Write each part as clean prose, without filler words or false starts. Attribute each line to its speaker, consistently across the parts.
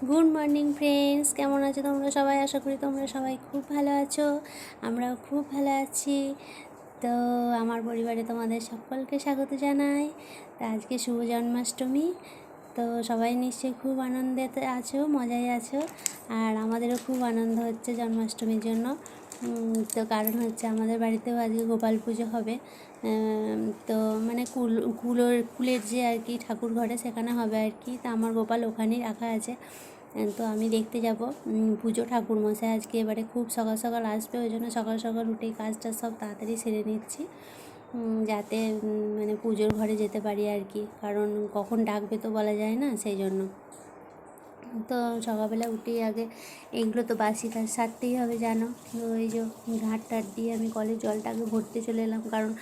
Speaker 1: Good morning friends, কেমন আছো তোমরা সবাই? আশা করি তোমরা সবাই খুব ভালো আছো। আমরাও খুব ভালো আছি। তো আমার পরিবারে তোমাদের সকলকে স্বাগত জানাই। তো আজকে শুভ জন্মাষ্টমী। তো সবাই নিশ্চয়ই খুব আনন্দেতে আছো, মজায় আছো। আর আমাদেরও খুব আনন্দ হচ্ছে জন্মাষ্টমীর জন্য। তো কারণ হচ্ছে আমাদের বাড়িতেও আজকে গোপাল পুজো হবে। তো মানে কুলের যে আর কি ঠাকুর ঘরে সেখানে হবে আর কি। তা আমার গোপাল ওখানেই রাখা আছে। তো আমি দেখতে যাব পুজো। ঠাকুরমশাই আজকে এবারে খুব সকাল সকাল আসবে, ওই জন্য সকাল সকাল উঠেই কাজটা সব তাড়াতাড়ি সেরে নিচ্ছি, যাতে মানে পুজোর ঘরে যেতে পারি আর কি। কারণ কখন ডাকবে তো বলা যায় না, সেই জন্য। তো সকালবেলা উঠেই আগে এইগুলো তো বাসি কাজ সারতেই হবে জানো। তো এই যে ঘাট টাট দিয়ে আমি কলের জলটা আগে ভরতে চলে এলাম, কারণ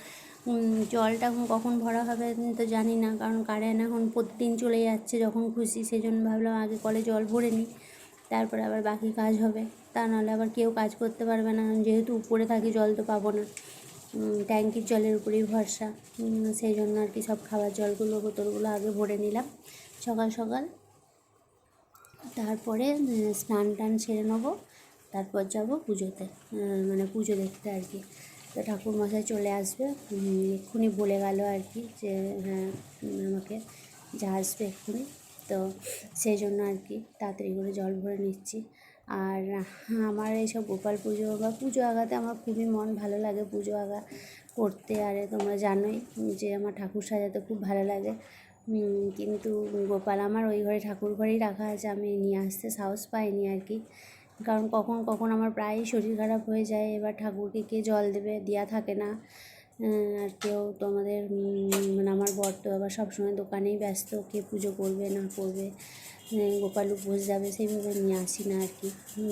Speaker 1: জলটা কখন ভরা হবে তো জানি না। কারণ কারেন্ট এখন প্রতিদিন চলে যাচ্ছে যখন খুশি, সেই জন্য ভাবলাম আগে কলে জল ভরে নিই, তারপরে আবার বাকি কাজ হবে। তা নাহলে আবার কেউ কাজ করতে পারবে না, যেহেতু উপরে থাকি জল তো পাবো না। ট্যাঙ্কির জলের উপরেই ভরসা। সেই জন্য আর কি সব খাবার জলগুলো বোতলগুলো আগে ভরে নিলাম সকাল সকাল। তারপরে স্নান টান সেরে নেবো, তারপর যাব পুজোতে, মানে পুজো দেখতে আর কি। তো ঠাকুরমশাই চলে আসবে এক্ষুনি, বলে গেল আর কি যে হ্যাঁ আমাকে যা আসবে এক্ষুনি। তো সেই জন্য আর কি তাড়াতাড়ি করে জল ভরে নিচ্ছি। আর আমার এইসব গোপাল পুজো বা পুজো আগাতে আমার খুবই মন ভালো লাগে, পুজো আগা করতে। আর তোমরা জানোই যে আমার ঠাকুর সাজাতে খুব ভালো লাগে। কিন্তু গোপাল আমার ওই ঘরে ঠাকুর ঘরেই রাখা আছে, আমি নিয়ে আসতে সাহস পাইনি আর কি। কারণ কখন কখন আমার প্রায়ই শরীর খারাপ হয়ে যায়, এবার ঠাকুরকে কে জল দেবে, দেওয়া থাকে না। আর কেউ তো আমাদের মানে আমার বর তো আবার সবসময় দোকানেই ব্যস্ত, কে পুজো করবে না করবে, গোপাল উপোস যাবে, সেইভাবে নিয়ে আসি না আর কি।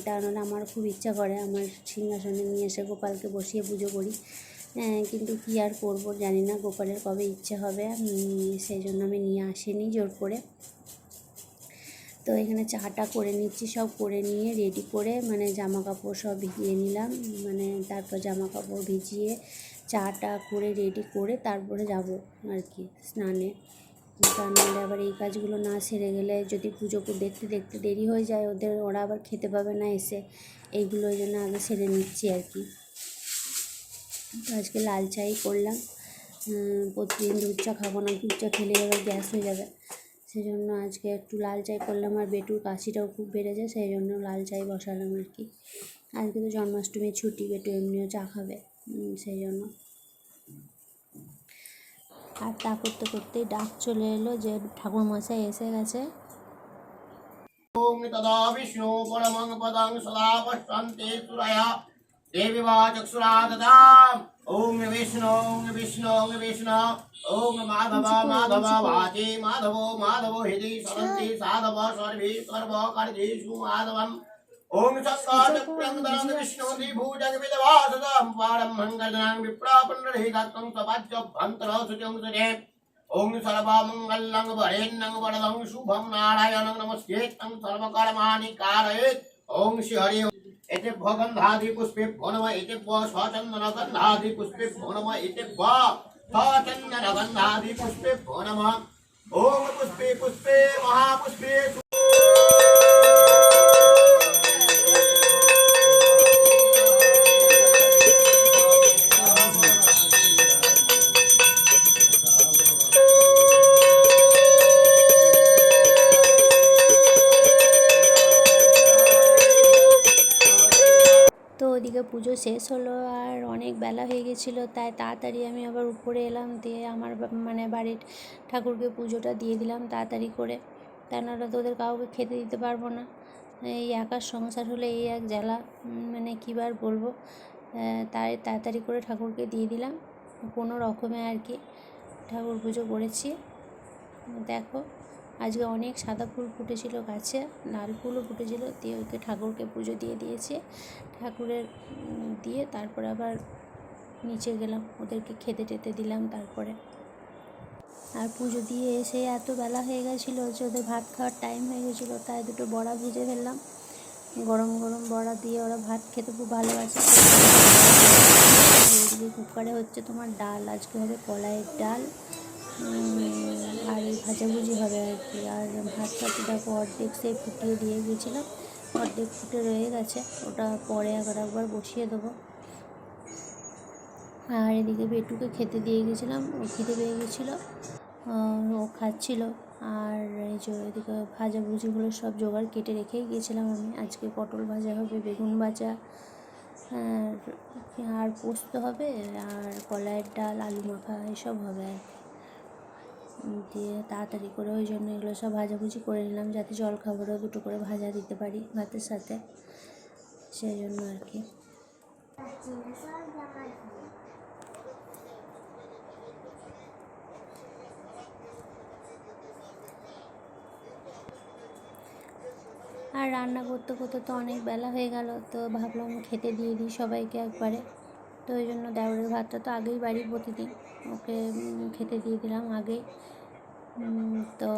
Speaker 1: তা নাহলে আমার খুব ইচ্ছা করে আমার সিংহাসনে নিয়ে এসে গোপালকে বসিয়ে পুজো করি। কিন্তু কী আর করবো জানি না, গোপালের কবে ইচ্ছে হবে, সেই জন্য আমি নিয়ে আসিনি জোর করে। তো এখানে চাটা করে নিচ্ছি, সব করে নিয়ে রেডি করে মানে জামা কাপড় সব ভিজিয়ে নিলাম, মানে তারপর জামা কাপড় ভিজিয়ে চাটা করে রেডি করে তারপরে যাব আর কি স্নানে। তা নাহলে আবার এই কাজগুলো না সেরে গেলে যদি পুজো দেখতে দেখতে দেরি হয়ে যায়, ওরা আবার খেতে পাবে না এসে, এইগুলো ওই জন্য আগে সেরে নিচ্ছি আর কি। তো আজকে লাল চাই করলাম, প্রতিদিন দুধ চা খাবো না, দুধ চা খেলে আবার গ্যাস হয়ে যাবে, সেই জন্য আজকে একটু লাল চাই করলাম। আর বেটুর কাশিটাও খুব বেড়ে যায়, সেই জন্য লাল চাই বসালাম আর কি। আজকে তো জন্মাষ্টমীর ছুটি, বেটু এমনিও চা খাবে, সেই জন্য। আর তা করতে করতেই ডাক চলে এলো যে ঠাকুরমশাই এসে গেছে।
Speaker 2: ওং তদা বিষ্ণু পরমং পদং সদা পশ্যন্তে সুরায়া দেবী বা চক্ষুরা দদাম। ওং বিষ্ণু বিষ্ণু বিষ্ণু ওং মাধব মাধব ভাতি মাধব মাধব হৃদি সরন্তি সাধব সর্বে সর্ব কার্যেষু মাধবম। ওং চক্রচক্রং বিষ্ণু দ্বিভুজং বিদভাসদম পারম মঙ্গলং বিপ্রাপন্নহিতং সবাজ্যভ্যন্তর সুজং সুজে। ওং সর্বমঙ্গলং বরেণ্যং বরদং শুভং নারায়ণং নমস্তেং সর্বকর্মাণি কারয়েৎ। ওং শ্রী হরি এতে ভগন্ধাদি পুষ্পে নমঃ এতে সচন্দন গন্ধাদি পুষ্পে নমঃ এতে সচন্দন গন্ধাদি পুষ্পে নমঃ। ওং পুষ্পে পুষ্পে মহাপুষ্পে
Speaker 1: তো ওদিকে পুজো শেষ হলো আর অনেক বেলা হয়ে গেছিলো, তাই তাড়াতাড়ি আমি আবার উপরে এলাম, দিয়ে আমার মানে বাড়ির ঠাকুরকে পুজোটা দিয়ে দিলাম তাড়াতাড়ি করে। তা নাহলে তো ওদের কাউকে খেতে দিতে পারবো না। এই একার সংসার হলে এই এক জ্বালা, মানে কী বার বলবো। তাই তাড়াতাড়ি করে ঠাকুরকে দিয়ে দিলাম কোনো রকমে আর কি। ঠাকুর পুজো করেছি। দেখো আজকে অনেক সাদা ফুল ফুটেছিল গাছে, লাল ফুলও ফুটেছিল, দিয়ে ওকে ঠাকুরকে পুজো দিয়ে দিয়েছে। ঠাকুরের দিয়ে তারপরে আবার নিচে গেলাম, ওদেরকে খেতে টেতে দিলাম তারপরে। আর পুজো দিয়ে এসে এত বেলা হয়ে গেছিলো যে ওদের ভাত খাওয়ার টাইম হয়ে গেছিলো, তাই দুটো বড়া ভেজে ফেললাম। গরম গরম বড়া দিয়ে ওরা ভাত খেতে খুব ভালোবাসে। এদিকে কুকারে হচ্ছে তোমার ডাল, আজকে হবে কলাইয়ের ডাল, আর এই ভাজাভুজি হবে আর কি। আর ভাতটা তো দেখো অর্ধেক সেই ফুটিয়ে দিয়ে গেছিলাম, অর্ধেক ফুটে রয়ে গেছে, ওটা পরে একবার বসিয়ে দেবো। আর এদিকে বেটুকে খেতে দিয়ে গেছিলাম, ও খিদে পেয়ে গেছিলো, ও খাচ্ছিল। আর এই যে এদিকে ভাজাভুজিগুলো সব জোগাড় কেটে রেখেই গিয়েছিলাম আমি। আজকে পটল ভাজা হবে, বেগুন ভাজা, আর পোস্ত হবে, আর কলাইয়ের ডাল, আলু মাখা এসব হবে আর কি। দিয়ে তাড়াতাড়ি করে ওই জন্য এগুলো সব ভাজাভুজি করে নিলাম, যাতে জল খাবারও দুটো করে ভাজা দিতে পারি ভাতের সাথে, সেই জন্য আর কি। আর রান্না করতে করতে তো অনেক বেলা হয়ে গেল, তো ভাবলাম খেতে দিয়ে দিই সবাইকে একবারে। তো ওই জন্য দেওরের ভাতটা তো আগেই বাড়ি প্রতিদিন, ওকে খেতে দিয়ে দিলাম আগেই। তো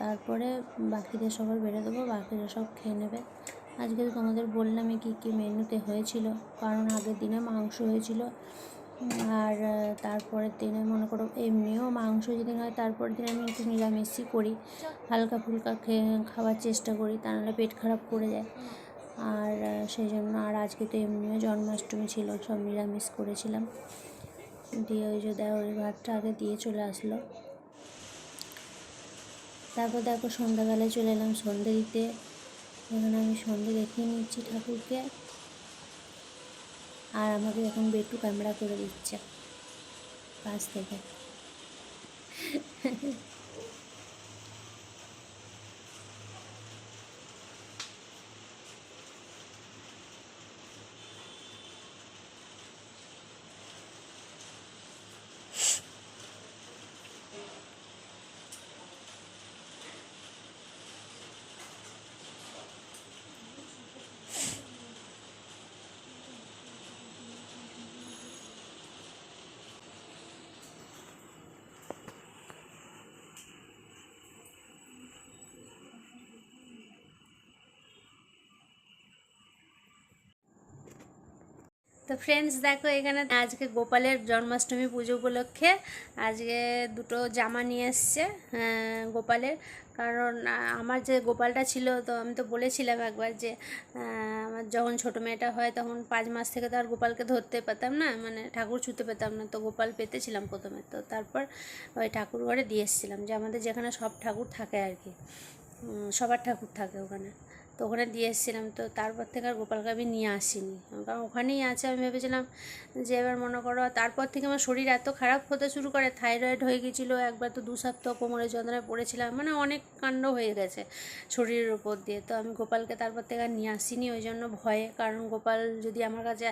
Speaker 1: তারপরে বাকিদের সবার বেড়ে দেবো, বাকিরা সব খেয়ে নেবে। আজকে তো তোমাদের বললামই কী কী মেনুতে হয়েছিল, কারণ আগের দিনে মাংস হয়েছিল। আর তারপরের দিনে মনে করো এমনিও মাংস যেদিন হয় তারপরের দিন আমি একটু নিরামিষই করি, হালকা ফুলকা খাওয়ার চেষ্টা করি, তা নাহলে পেট খারাপ করে যায়। আর সেই জন্য, আর আজকে তো এমনিও জন্মাষ্টমী ছিল, সব নিরামিষ করেছিলাম। দিয়ে ওই যে দেওরের ভাতটা আগে দিয়ে চলে আসলো। তারপর দেখো সন্ধ্যাবেলায় চলে এলাম সন্ধে দিতে। এখানে আমি সন্ধে দেখিয়ে নিচ্ছি ঠাকুরকে, আর আমাকে এখন বেটু ক্যামেরা করে দিচ্ছে পাশ থেকে। তো ফ্রেন্ডস দেখো, এখানে আজকে গোপালের জন্মাষ্টমী পুজো উপলক্ষে আজকে দুটো জামা নিয়ে এসছে গোপালের। কারণ আমার যে গোপালটা ছিল, তো আমি তো বলেছিলাম একবার যে আমার যখন ছোটো মেয়েটা হয় তখন 5 মাস থেকে তো আর গোপালকে ধরতে পেতাম না, মানে ঠাকুর ছুঁতে পেতাম না, তো গোপাল পেতেছিলাম প্রথমে। তো তারপর ওই ঠাকুর ঘরে দিয়ে এসেছিলাম, যে আমাদের যেখানে সব ঠাকুর থাকে আর কি, সবার ঠাকুর থাকে ওখানে, তো ওখানে দিয়ে এসেছিলাম। তো তারপর থেকে আর গোপালকে আমি নিয়ে আসিনি, কারণ ওখানেই আছে। আমি ভেবেছিলাম যে এবার মনে করো, তারপর থেকে আমার শরীর এত খারাপ হতে শুরু করে, থাইরয়েড হয়ে গিয়েছিলো, একবার তো 2 সপ্তাহ কোমরের যন্ত্রণায় পড়েছিলাম, মানে অনেক কাণ্ড হয়ে গেছে শরীরের উপর দিয়ে। তো আমি গোপালকে তারপর থেকে আর নিয়ে আসিনি ওই জন্য ভয়ে, কারণ গোপাল যদি আমার কাছে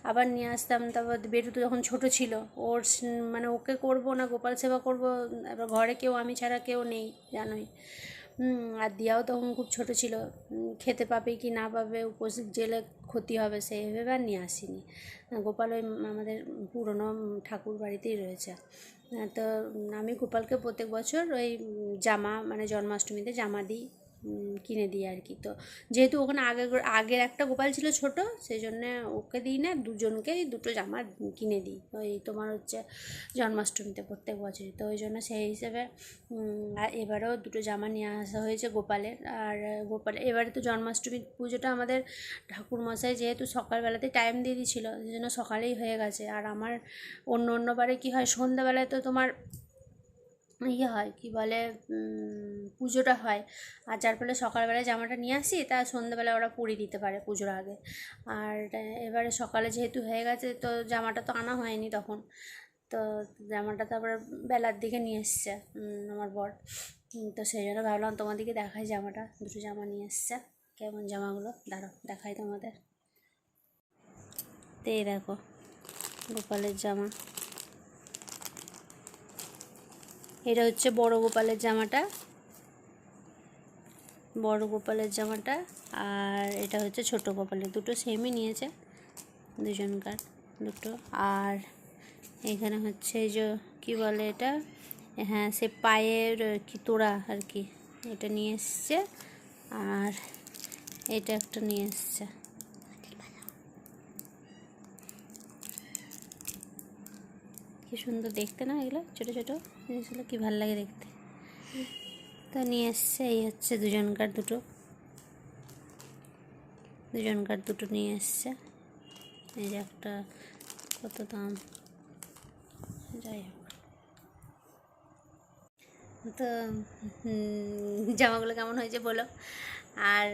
Speaker 1: আবার নিয়ে আসতাম, তারপর বেটু তো যখন ছোটো ছিল, ওর মানে ওকে করব না গোপাল সেবা করব, এবার ঘরে কেউ আমি ছাড়া কেউ নেই জানোই। আর দিয়াও তখন খুব ছোটো ছিল, খেতে পাবে কি না পাবে, উপোস জেলে ক্ষতি হবে, সেই ভেবে আর নিয়ে আসিনি। গোপাল ওই আমাদের পুরনো ঠাকুর বাড়িতেই রয়েছে। তো আমি গোপালকে প্রত্যেক বছর ওই জামা, মানে জন্মাষ্টমীতে জামা দিই, কিনে দিই আর কি। তো যেহেতু ওখানে আগের একটা গোপাল ছিল ছোট, সেই জন্যে ওকে দিই না, দুজনকেই দুটো জামা কিনে দিই ওই তোমার হচ্ছে জন্মাষ্টমীতে প্রত্যেক বছরই। তো ওই জন্য সেই হিসেবে এবারেও দুটো জামা নিয়ে আসা হয়েছে গোপালের। আর এবারে তো জন্মাষ্টমী পুজোটা আমাদের ঠাকুরমশাই যেহেতু সকালবেলাতে টাইম দিয়ে দিয়েছিলো, সেই জন্য সকালেই হয়ে গেছে। আর আমার অন্যবারে কী হয়, সন্ধ্যাবেলায় তো তোমার ইয়ে হয়, কি বলে, পুজোটা হয়। আর যার ফলে সকালবেলায় জামাটা নিয়ে আসি, তা সন্ধ্যাবেলা ওরা পরিয়ে দিতে পারে পুজোর আগে। আর এবারে সকালে যেহেতু হয়ে গেছে, তো জামাটা তো আনা হয়নি তখন, তো জামাটা তারপরে বেলার দিকে নিয়ে এসছে আমার বর। তো সেই জন্য ভাবলাম তোমাদেরকে দেখাই, জামাটা দুটো জামা নিয়ে এসছে, কেমন জামাগুলো দাঁড়াও দেখাই তোমাদের। তো এই দেখো গোপালের জামা, এটা হচ্ছে বড় গোপালের জামাটা, বড় গোপালের জামাটা। আর এটা হচ্ছে ছোট গোপালের, দুটো সেমই নিয়েছে দুজনকার দুটো। আর এখানে হচ্ছে এই যে কী বলে এটা, হ্যাঁ সে পায়ের কি তোড়া আর কি, এটা নিয়ে এসছে। আর এটা একটা নিয়ে এসছে, কি সুন্দর দেখতে না এগুলো, ছোটো ছোটো জিনিসগুলো কী ভালো লাগে দেখতে। তো নিয়ে এসছে, এই হচ্ছে দুজনকার দুটো নিয়ে এসছে। এই যে একটা কত দাম, যাই হোক। তো জামাগুলো কেমন হয়েছে বলো। আর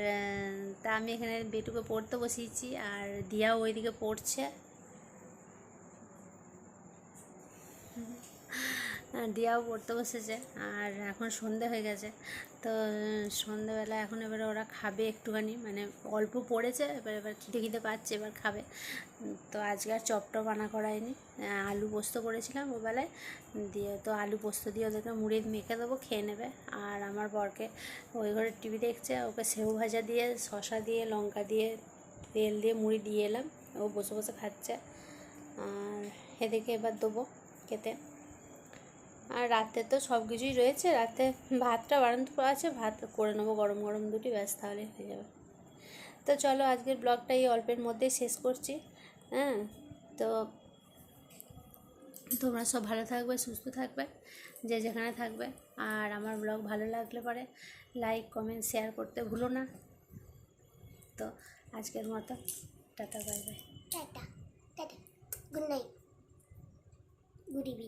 Speaker 1: তা আমি এখানে বেটুকে পড়তে বসিয়েছি, আর দিয়াও ওইদিকে পড়ছে। দিয়াও পড়তে বসেছে। আর এখন সন্ধে হয়ে গেছে, তো সন্ধেবেলা এখন এবারে ওরা খাবে একটুখানি, মানে অল্প পড়েছে, এবার খিদে পাচ্ছে, এবার খাবে। তো আজকে আর চপটা বানা করায়নি, আলু পোস্ত করেছিলাম ওবেলায়, দিয়ে তো আলু পোস্ত দিয়ে ওদেরকে মুড়ি মেখে দেবো, খেয়ে নেবে। আর আমার বরকে ওই ঘরে টিভি দেখছে, ওকে সেউ ভাজা দিয়ে শসা দিয়ে লঙ্কা দিয়ে তেল দিয়ে মুড়ি দিয়ে এলাম, ও বসে বসে খাচ্ছে। আর এদিকে এবার দেবো খেতে। আর রাতে তো সব কিছুই রয়েছে, রাতে ভাতটা বাড়ানো আছে, ভাত করে নেবো গরম গরম দুটি, ব্যাস তাহলে হয়ে যাবে। তো চলো আজকের ব্লগটা এই অল্পের মধ্যেই শেষ করছি। হ্যাঁ, তো তোমরা সব ভালো থাকবে, সুস্থ থাকবে, যে যেখানে থাকবে। আর আমার ব্লগ ভালো লাগলে পরে লাইক কমেন্ট শেয়ার করতে ভুলো না। তো আজকের মতো tata, bye bye,
Speaker 3: tata tata, good night, good evening.